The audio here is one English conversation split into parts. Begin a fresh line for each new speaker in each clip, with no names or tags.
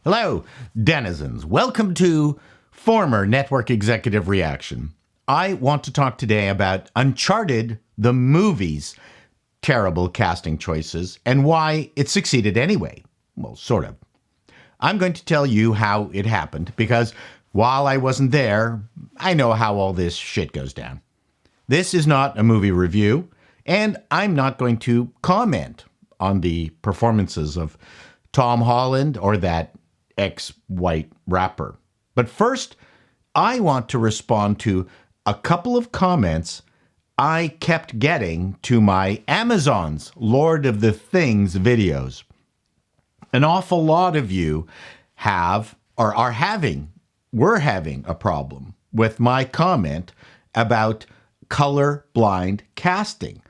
Hello, denizens. Welcome to Former Network Executive Reaction. I want to talk today about Uncharted, the movie's terrible casting choices and why it succeeded anyway. Well, sort of. I'm going to tell you how it happened because while I wasn't there, I know how all this shit goes down. This is not a movie review, and I'm not going to comment on the performances of Tom Holland or that ex-white rapper. But first, I want to respond to a couple of comments I kept getting to my Amazon's Lord of the Things videos. An awful lot of you were having a problem with my comment about color-blind casting.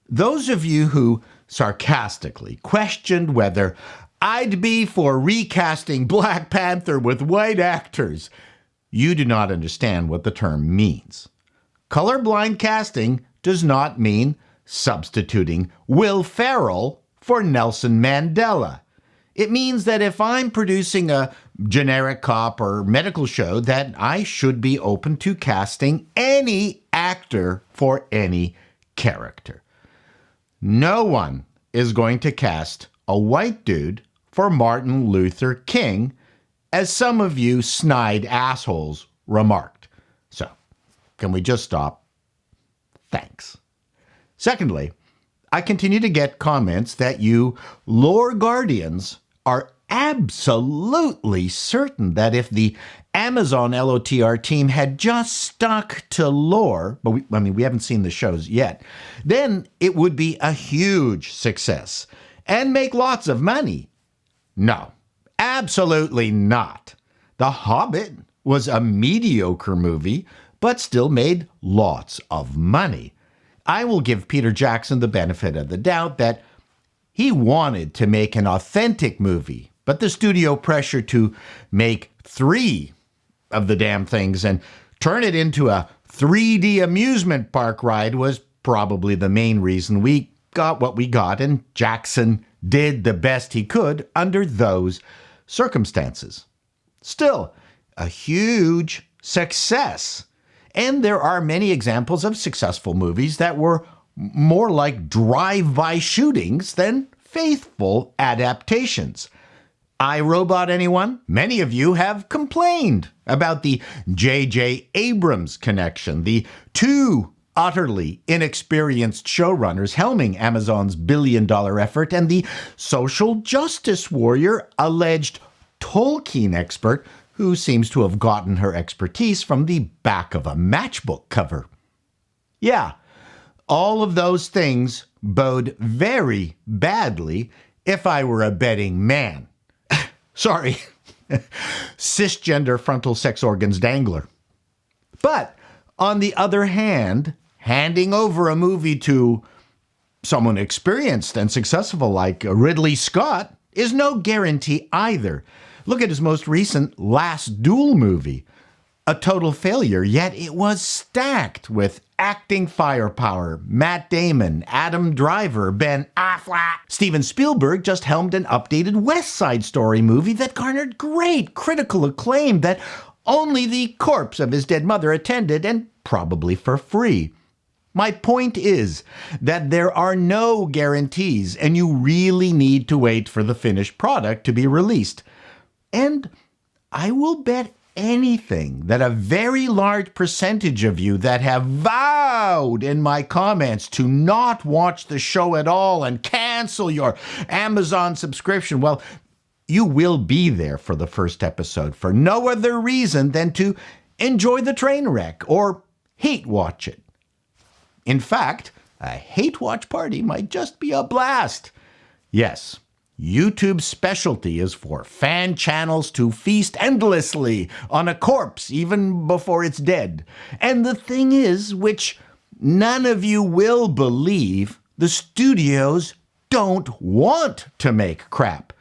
Those of you who sarcastically questioned whether I'd be for recasting Black Panther with white actors, you do not understand what the term means. Colorblind casting does not mean substituting Will Ferrell for Nelson Mandela. It means that if I'm producing a generic cop or medical show, that I should be open to casting any actor for any character. No one is going to cast a white dude for Martin Luther King, as some of you snide assholes remarked. So, can we just stop? Thanks. Secondly, I continue to get comments that you lore guardians are absolutely certain that if the Amazon LOTR team had just stuck to lore, but we haven't seen the shows yet, then it would be a huge success and make lots of money. No, absolutely not. The Hobbit was a mediocre movie, but still made lots of money. I will give Peter Jackson the benefit of the doubt that he wanted to make an authentic movie, but the studio pressure to make 3 of the damn things and turn it into a 3D amusement park ride was probably the main reason we got what we got, and Jackson did the best he could under those circumstances. Still, a huge success. And there are many examples of successful movies that were more like drive-by shootings than faithful adaptations. iRobot, anyone? Many of you have complained about the J.J. Abrams connection, the 2 utterly inexperienced showrunners helming Amazon's billion-dollar effort, and the social justice warrior alleged Tolkien expert who seems to have gotten her expertise from the back of a matchbook cover. Yeah, all of those things bode very badly if I were a betting man. Sorry, cisgender frontal sex organs dangler. But on the other hand, handing over a movie to someone experienced and successful like Ridley Scott is no guarantee either. Look at his most recent Last Duel movie. A total failure, yet it was stacked with acting firepower. Matt Damon, Adam Driver, Ben Affleck. Steven Spielberg just helmed an updated West Side Story movie that garnered great critical acclaim that only the corpse of his dead mother attended, and probably for free. My point is that there are no guarantees, and you really need to wait for the finished product to be released. And I will bet anything that a very large percentage of you that have vowed in my comments to not watch the show at all and cancel your Amazon subscription, well, you will be there for the first episode for no other reason than to enjoy the train wreck or hate watch it. In fact, a hate watch party might just be a blast. Yes, YouTube's specialty is for fan channels to feast endlessly on a corpse even before it's dead. And the thing is, which none of you will believe, the studios don't want to make crap,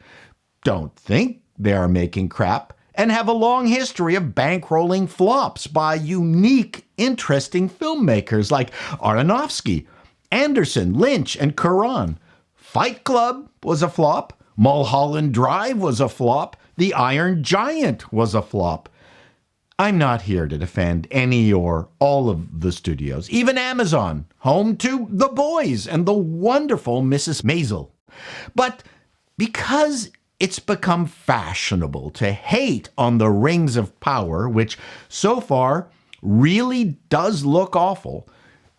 don't think they are making crap, and have a long history of bankrolling flops by unique, interesting filmmakers like Aronofsky, Anderson, Lynch, and Cuarón. Fight Club was a flop. Mulholland Drive was a flop. The Iron Giant was a flop. I'm not here to defend any or all of the studios, even Amazon, home to The Boys and the wonderful Mrs. Maisel. But because it's become fashionable to hate on the Rings of Power, which so far really does look awful,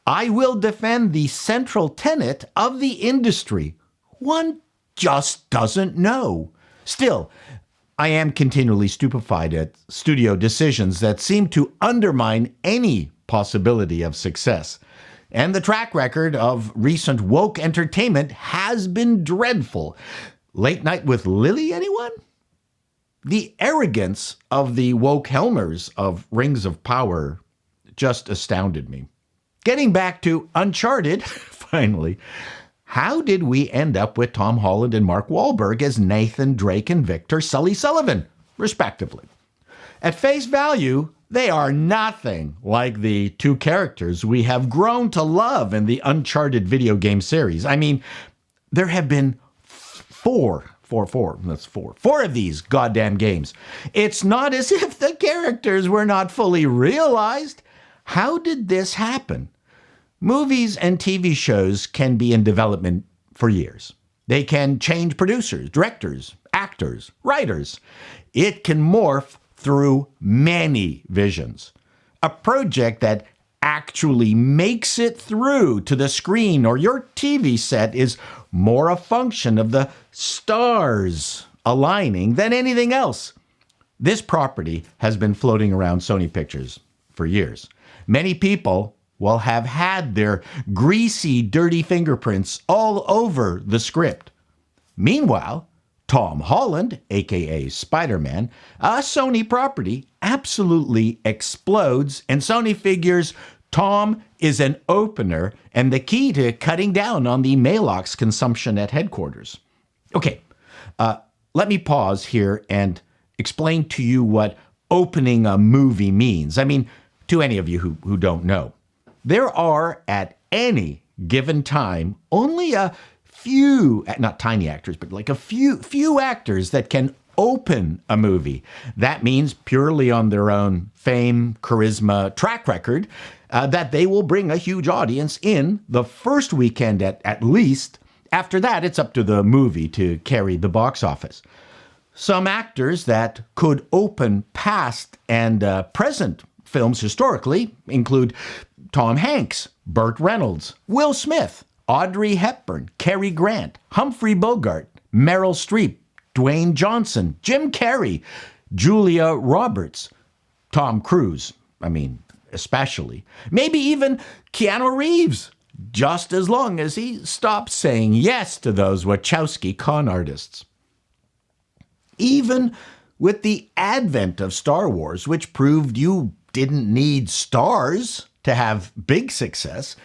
I will defend the central tenet of the industry. One just doesn't know. Still, I am continually stupefied at studio decisions that seem to undermine any possibility of success. And the track record of recent woke entertainment has been dreadful. Late Night with Lily, anyone? The arrogance of the woke Helmers of Rings of Power just astounded me. Getting back to Uncharted, finally, how did we end up with Tom Holland and Mark Wahlberg as Nathan Drake and Victor Sully Sullivan, respectively? At face value, they are nothing like the two characters we have grown to love in the Uncharted video game series. I mean, there have been four of these goddamn games. It's not as if the characters were not fully realized. How did this happen? Movies and TV shows can be in development for years. They can change producers, directors, actors, writers. It can morph through many visions. A project that actually makes it through to the screen or your TV set is more a function of the stars aligning than anything else. This property has been floating around Sony Pictures for years. Many people will have had their greasy, dirty fingerprints all over the script. Meanwhile, Tom Holland, aka Spider-Man, a Sony property, absolutely explodes, and Sony figures Tom is an opener and the key to cutting down on the Maalox consumption at headquarters. Okay, let me pause here and explain to you what opening a movie means. I mean, to any of you who don't know. There are, at any given time, only a few, not tiny actors, but like a few actors that can open a movie. That means purely on their own fame, charisma, track record, that they will bring a huge audience in the first weekend at least. After that, it's up to the movie to carry the box office. Some actors that could open past and present films historically include Tom Hanks, Burt Reynolds, Will Smith, Audrey Hepburn, Cary Grant, Humphrey Bogart, Meryl Streep, Dwayne Johnson, Jim Carrey, Julia Roberts, Tom Cruise, especially. Maybe even Keanu Reeves, just as long as he stops saying yes to those Wachowski con artists. Even with the advent of Star Wars, which proved you didn't need stars to have big success,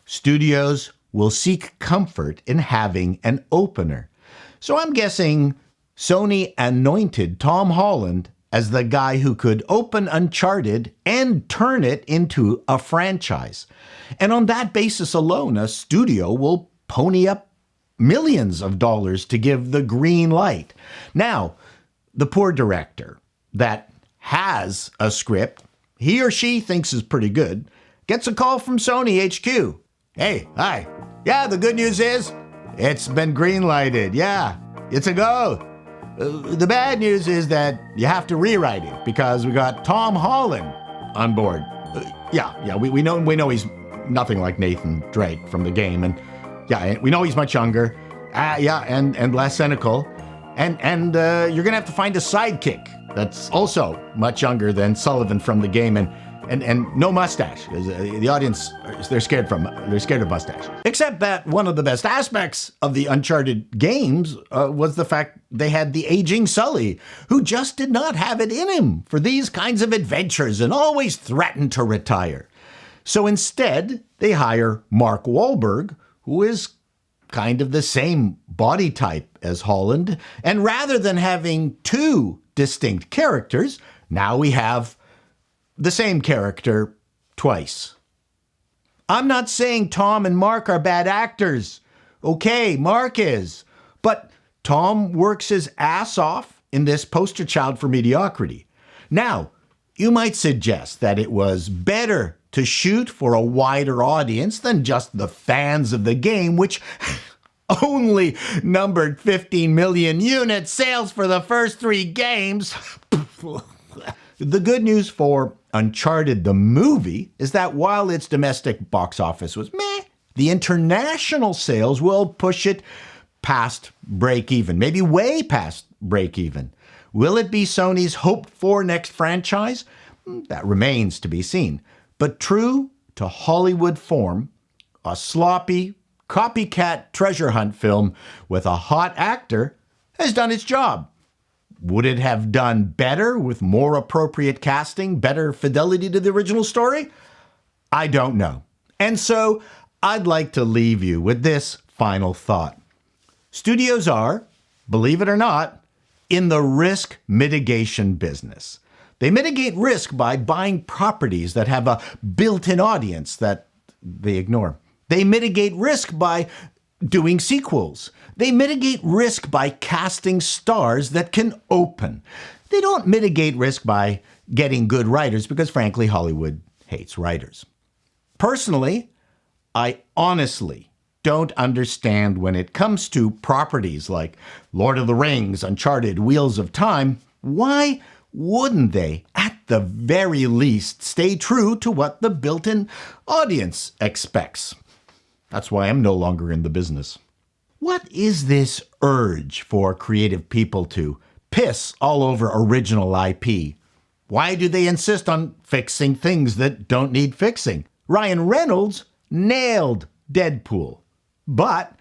studios will seek comfort in having an opener. So I'm guessing Sony anointed Tom Holland as the guy who could open Uncharted and turn it into a franchise. And on that basis alone, a studio will pony up millions of dollars to give the green light. Now, the poor director that has a script he or she thinks is pretty good gets a call from Sony HQ. Hey, hi. Yeah, the good news is it's been green lighted. Yeah, it's a go. The bad news is that you have to rewrite it because we got Tom Holland on board. We know he's nothing like Nathan Drake from the game, and we know he's much younger. And less cynical. And you're gonna have to find a sidekick that's also much younger than Sullivan from the game, and no mustache. The audience, they're scared of mustache. Except that one of the best aspects of the Uncharted games was the fact they had the aging Sully, who just did not have it in him for these kinds of adventures and always threatened to retire. So instead, they hire Mark Wahlberg, who is kind of the same body type as Holland, and rather than having two distinct characters, now we have the same character twice. I'm not saying Tom and Mark are bad actors. Okay, Mark is. But Tom works his ass off in this poster child for mediocrity. Now, you might suggest that it was better to shoot for a wider audience than just the fans of the game, which only numbered 15 million unit sales for the first 3 games. The good news for Uncharted the movie is that while its domestic box office was meh, the international sales will push it past break even, maybe way past break even. Will it be Sony's hoped-for next franchise? That remains to be seen. But true to Hollywood form, a sloppy, copycat treasure hunt film with a hot actor has done its job. Would it have done better with more appropriate casting, better fidelity to the original story? I don't know. And so I'd like to leave you with this final thought. Studios are, believe it or not, in the risk mitigation business. They mitigate risk by buying properties that have a built-in audience that they ignore. They mitigate risk by doing sequels. They mitigate risk by casting stars that can open. They don't mitigate risk by getting good writers because, frankly, Hollywood hates writers. Personally, I honestly don't understand when it comes to properties like Lord of the Rings, Uncharted, Wheels of Time, why wouldn't they, at the very least, stay true to what the built-in audience expects? That's why I'm no longer in the business. What is this urge for creative people to piss all over original IP? Why do they insist on fixing things that don't need fixing? Ryan Reynolds nailed Deadpool. But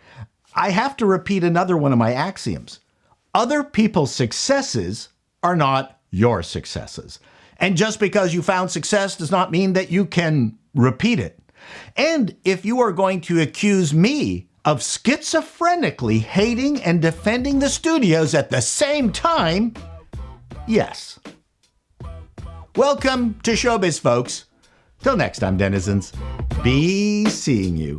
I have to repeat another one of my axioms. Other people's successes are not your successes. And just because you found success does not mean that you can repeat it. And if you are going to accuse me of schizophrenically hating and defending the studios at the same time, yes. Welcome to Showbiz, folks. Till next time, denizens, be seeing you.